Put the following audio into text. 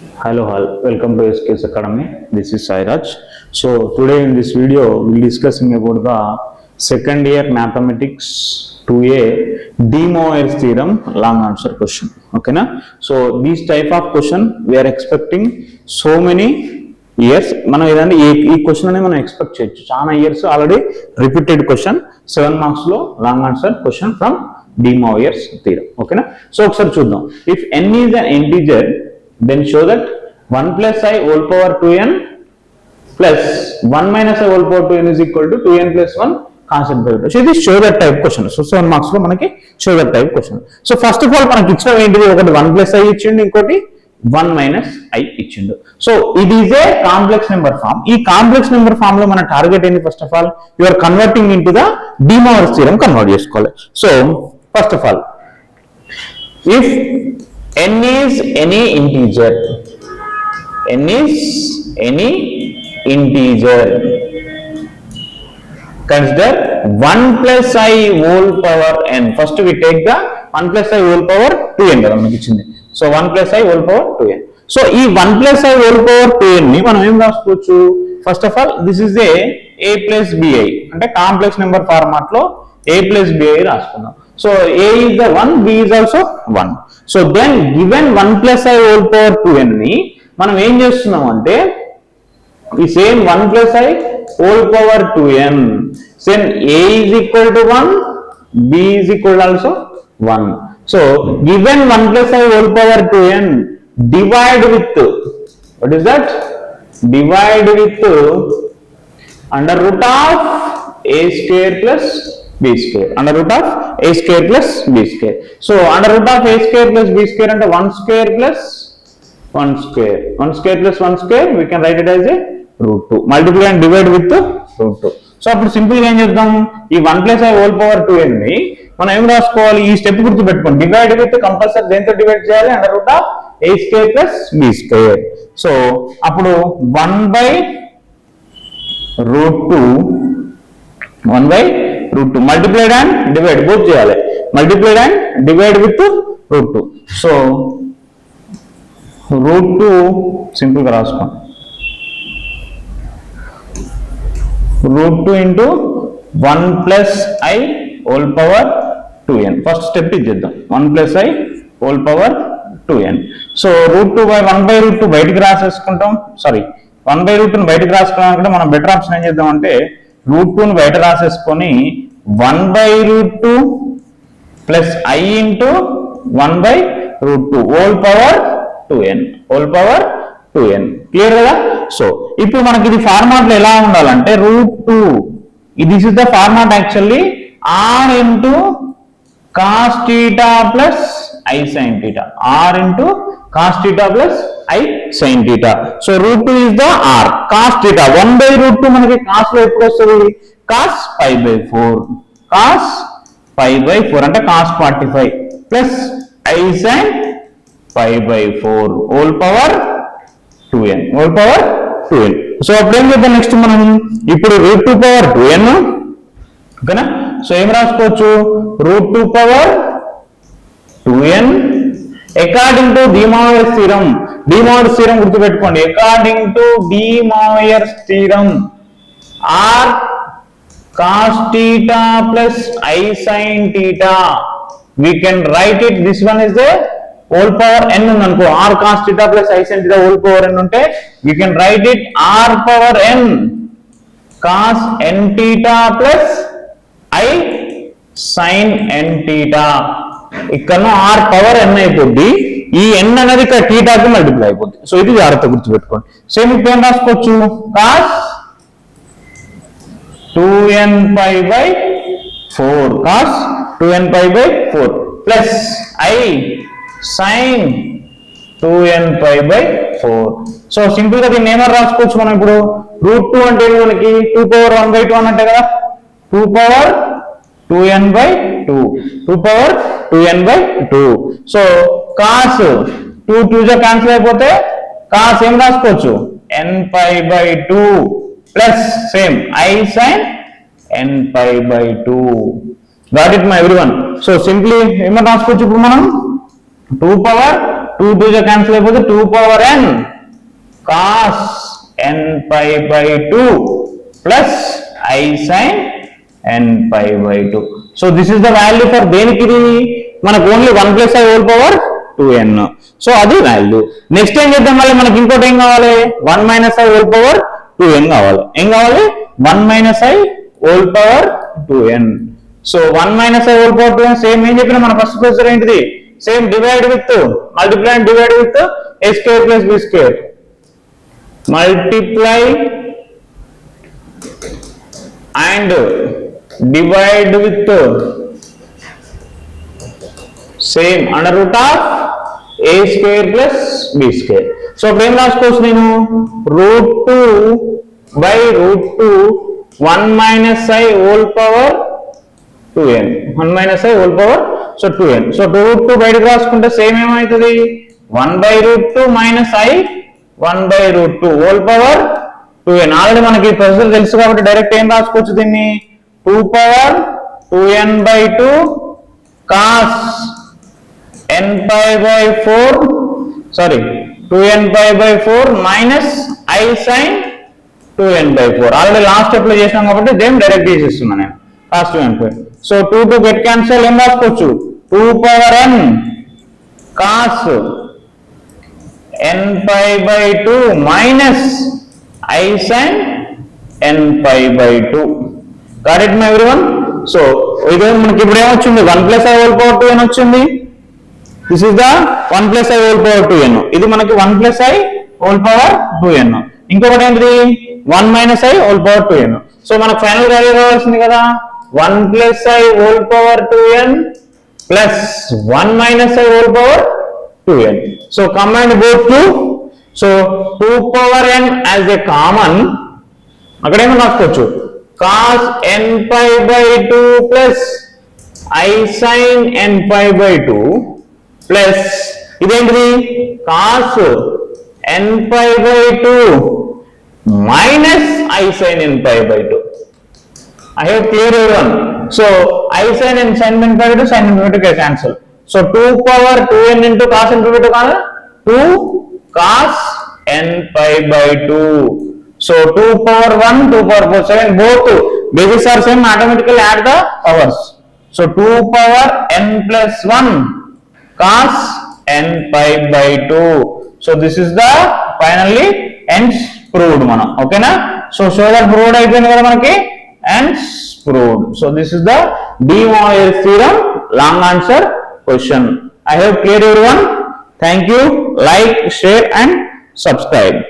Hello all, welcome to SKS Academy. This is Sairaj. So today in this video we'll be discussing about the second year mathematics 2A De Moivre's theorem long answer question. Okay na? So these type of question we are expecting so many years. మనం ఏదంటే ఈ question అనేది మనం expect చేయొచ్చు చాలా years already repeated question 7 marks లో long answer question from De Moivre's theorem. ఓకేనా? So ఒకసారి చూద్దాం. If n is an integer, then show that 1 plus I whole power 2n plus 1 minus I whole power 2n is equal to 2n plus 1 constant by 2. So ఇది show that type question. So 7 marks లో మనకి show that type question. So first of all మనకి ఇచ్చిన ఏంటిది, ఒకటి 1 plus I ఇచ్చిండు, ఇంకోటి 1 minus I ఇచ్చిండు. సో ఇది is a complex number form. ఈ complex number form లో మన టార్గెట్ ఏంటి? First of all you are converting into the De Moivre's theorem convert చేసుకోవాలి. So first of all if n is any integer, n is any integer, consider 1 plus I whole power n. First we take the 1 plus I whole power 2n కదా మనకి ఇచ్చింది. So 1 plus I whole power 2n. So ఈ 1 plus I whole power 2n ని మనం ఏం రాసుకోవచ్చు? First of all this is a plus bi, అంటే complex number format లో a plus bi రాసుకుందాం. So a is the 1, b is also 1. So then given 1 plus I whole power 2n ని మనం ఏం చేస్తున్నాం అంటే ఈ same 1 plus I whole power 2n, then a is equal to 1, b is equal to also 1. So given 1 plus I whole power 2n, divide with, what is that? Divide with under root of a square plus b square, under root of a square plus b square. So under root of a square plus b square అంటే 1 square plus 1 square, 1 square plus 1 square, we can write it as a root 2. Multiply and divide with root 2. So అప్పుడు simple గా ఏం చేద్దాం, ఈ 1 plus I whole power 2n ని మనం ఏం రాసుకోవాలి? ఈ స్టెప్ గుర్తు పెట్టుకోండి. డివైడ్ విత్ కంపల్సరీ దేంతో డివైడ్ చేయాలి? Under root of a square plus b square. So అప్పుడు 1 by root 2, 1 by root 2 multiplied and divide both చేయాలి. Multiplied and divide with root 2. So root 2 simple గా రాసుకోండి. root 2 into 1 plus I whole power 2n. First step ఇది చేద్దాం. 1 plus I whole power 2n. So root 2 by 1 by root 2 బయటికి రాసేసుకుంటాం. Sorry 1 by root 2 బయటికి రాసుకోవడానికి మనం better option ఏం చేద్దాం అంటే root 2 ని బయట రాసేసుకొని 1 by root 2 plus I into 1 by root 2 whole power 2n, whole power 2n. Clear కదా? సో ఇప్పుడు మనకి ఇది ఫార్మాట్ లో ఎలా ఉండాలంటే root 2, this is the format actually r into cos theta plus I sin theta, r into cos theta plus I sin theta. So root 2 is the r, cos theta 1 by root 2 మనకి cos లో ఎప్పుడు వస్తుంది? cos pi by 4, cos pi by 4 అంటే cos 45 plus I sin pi by 4 whole power 2n, whole power 2n. So అప్పుడు ఏం చేద్దాం next మనం ఇప్పుడు root 2 power 2n, ఓకేనా? సో ఏం రాసుకోవచ్చు? root 2 power 2n according to De Moivre's theorem. De Moivre's theorem గుర్తుపెట్టుకోండి. according to De Moivre's theorem, r cos theta plus I sin theta, we can write it, this one is the whole power n ఉందనుకో, r cos theta plus I sin theta whole power n ఉంటే we can write it r power n cos n theta plus I sin n theta. ఇక్కడ r power n అయిపోద్ది, ఈ n అనేది ఇక్కడ థీటాకి multiply అయిపోద్ది. So ఇది జాగ్రత్త గుర్తుపెట్టుకోండి. సేమ్ ఇప్పుడు ఏం రాసుకోవచ్చు? cos 2n pi by 4, cos 2n pi by 4 plus I sin 2n pi by 4. So simple గా దీన్ని ఏమని రాసుకోవచ్చు మనం ఇప్పుడు? root 2 అంటే మనకి 2 power 1 by 2 అన్నట్టే కదా, 2 power 2n by 2, 2 power 2n by 2. So cos 2 2 జా క్యాన్సిల్ అయిపోతే cos ఏం రాసుకోవచ్చు? n pi by 2 plus same I sin n pi by 2. Got it my everyone? So simply ఏమని రాసుకోవచ్చు ఇప్పుడు మనం? 2 power 2 2 గా క్యాన్సిల్ అయిపోతే 2 power n cos n pi by 2 plus I sin n pi by 2. So this is the value for దేనికి ఇది మనకు only 1 plus I whole power 2n. So అది వాల్యూ. నెక్స్ట్ ఏం చేద్దాం, మళ్ళీ మనకి ఇంకోటి ఏం కావాలి, 1 minus I whole power 2n కావాలి. ఏం కావాలి, 1 minus I whole power 2n. So 1 minus I whole power 2n same ఏం చెప్పినా మన ఫస్ట్ ప్రొసీజర్ ఏంటిది, same divide with multiply and divide with a square plus b square. Multiply and divide with same under root of a square plus b square. So frame రాసుకోవచ్చు నేను root 2 by root 2 1 minus I whole power 2n 1 minus I whole power so 2n. So root 2 బయటకు రాసుకుంటే same ఏమవుతుంది 1 by root 2 minus I 1 by root 2 whole power 2n. Already మనకి procedure తెలుసు కాబట్టి direct ఏం రాసుకోవచ్చు దీన్ని 2 power 2n by 2 cos n pi by 4 sorry 2n pi by 4 minus I sin 2n by 4. Already last apply చేసినాం కాబట్టి దేని direct చేసేస్తున్నా నేను cos 2n pi. So 2 to get cancel ఏం రాసుకోవచ్చు 2 power n cos n pi by 2 minus I sin n pi by 2. Got it my everyone? So ఇది మనకి ఇప్పుడు ఏమొచ్చింది 1 plus I whole power 2n వచ్చింది. This is the 1 plus I whole power 2n. ఇది మనకి 1 plus I whole power 2n. ఇంకొకటి ఏంటిది 1 minus I whole power 2n. So మనకు ఫైనల్ వాల్యూ రావాల్సింది కదా 1 plus I whole power 2n plus 1 minus I whole power 2n. So combine both two. So 2 power n as a common అక్కడేమో రాసుకోవచ్చు cos n pi by 2 plus I sin n pi by 2 plus ఇదేంటిది cos n pi by 2 minus I sin n pi by 2. I have clear everyone. So I sin n sin n pi by 2 sin n pi by 2 cancel. So 2 power 2n into cos n pi by 2 కాదా 2 cos n pi by 2. So 2 power 1 2 power 4 7 both bases are same, automatically add the powers. So 2 power n plus 1 cos n pi by 2. So this is the finally ends proved mana. Okay na? So show that proved అయిపోయింది కదా మనకి ends proved. So this is the De Moivre's theorem long answer question. I have cleared everyone. Thank you. Like, share and subscribe.